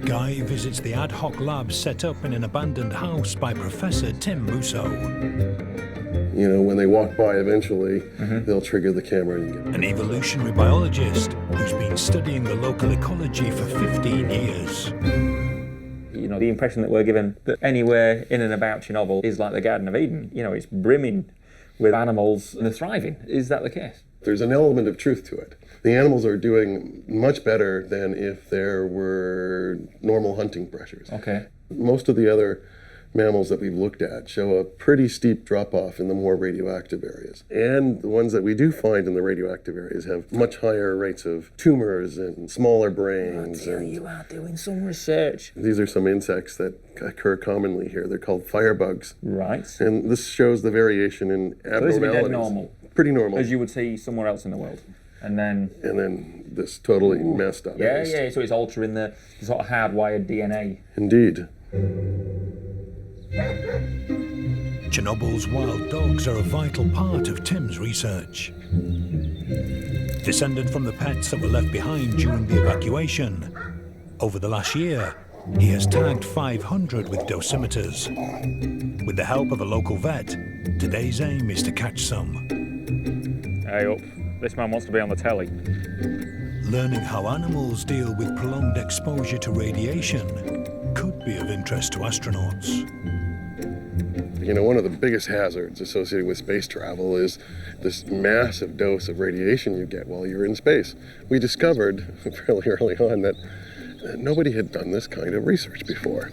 Guy visits the ad hoc lab set up in an abandoned house by Professor Tim Musso. You know, when they walk by eventually, they'll trigger the camera and get An evolutionary biologist who's been studying the local ecology for 15 years. You know, the impression that we're given that anywhere in and about Chernobyl is like the Garden of Eden. You know, it's brimming with animals and they're thriving. Is that the case? There's an element of truth to it. The animals are doing much better than if there were normal hunting pressures. Okay. Most of the other mammals that we've looked at show a pretty steep drop-off in the more radioactive areas. And the ones that we do find in the radioactive areas have much higher rates of tumors and smaller brains. You are doing some research. These are some insects that occur commonly here. They're called firebugs. Right. And this shows the variation in abnormalities. So this would be dead normal? Pretty normal. As you would see somewhere else in the world. And then this totally messed up. Yeah, so it's altering the sort of hardwired DNA. Indeed. Chernobyl's wild dogs are a vital part of Tim's research. Descended from the pets that were left behind during the evacuation, over the last year, he has tagged 500 with dosimeters. With the help of a local vet, today's aim is to catch some. Hey up, this man wants to be on the telly. Learning how animals deal with prolonged exposure to radiation could be of interest to astronauts. You know, one of the biggest hazards associated with space travel is this massive dose of radiation you get while you're in space. We discovered fairly early on that nobody had done this kind of research before.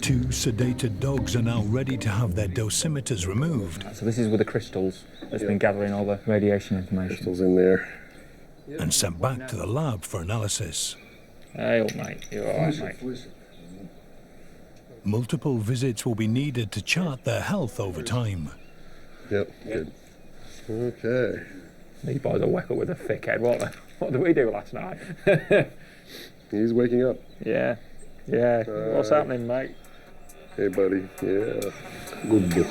2 sedated dogs are now ready to have their dosimeters removed. So this is with the crystals that's been gathering all the radiation information. Crystals in there. And sent back to the lab for analysis. Hey up, mate. You're all right, mate. Multiple visits will be needed to chart their health over time. Yep, good. Okay. These boys are wet up with a thick head, weren't they? What did we do last night? He's waking up. Yeah. What's happening, mate? Hey, buddy. Yeah. Good boy.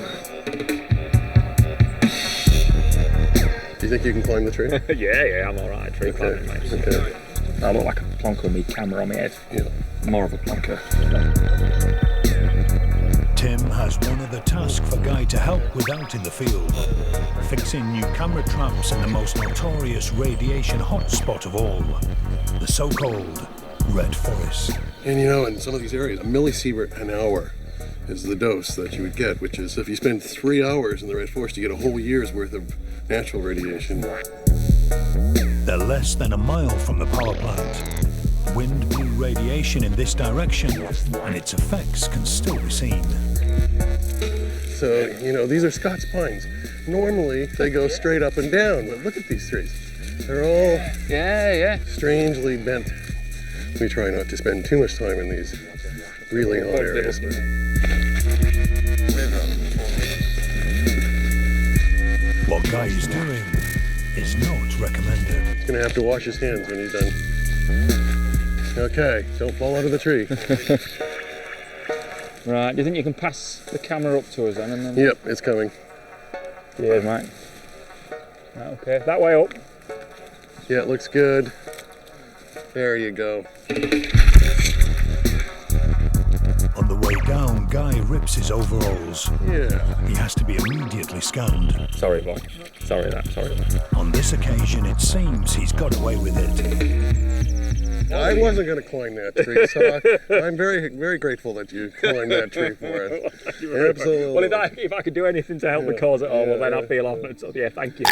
Do you think you can climb the tree? yeah, I'm all right. Tree climbing, mate. Okay. I look like a plonker with me camera on my head. Yeah. More of a plonker. Tim has one other task for Guy to help with out in the field. Fixing new camera traps in the most notorious radiation hotspot of all, the so-called Red Forest. And you know, in some of these areas, a millisievert an hour is the dose that you would get, which is if you spend 3 hours in the Red Forest, you get a whole year's worth of natural radiation. They're less than a mile from the power plant. Wind blew radiation in this direction, and its effects can still be seen. So, you know, these are Scots pines. Normally, they go straight up and down, but look at these trees. They're all strangely bent. We try not to spend too much time in these really hot areas. What Guy is doing is not recommended. He's gonna have to wash his hands when he's done. Okay, don't fall out of the tree. Right, do you think you can pass the camera up to us then? And then... Yep, it's coming. Cheers, mate. Right, okay, that way up. Yeah, it looks good. There you go. On the way down, Guy rips his overalls. Yeah. He has to be immediately scanned. Sorry, boy. Sorry that. On this occasion, it seems he's got away with it. I wasn't going to climb that tree, so I'm very, very grateful that you climbed that tree for us. Absolutely. Well, if I could do anything to help the cause at all, well, then I feel honoured. So, yeah, thank you.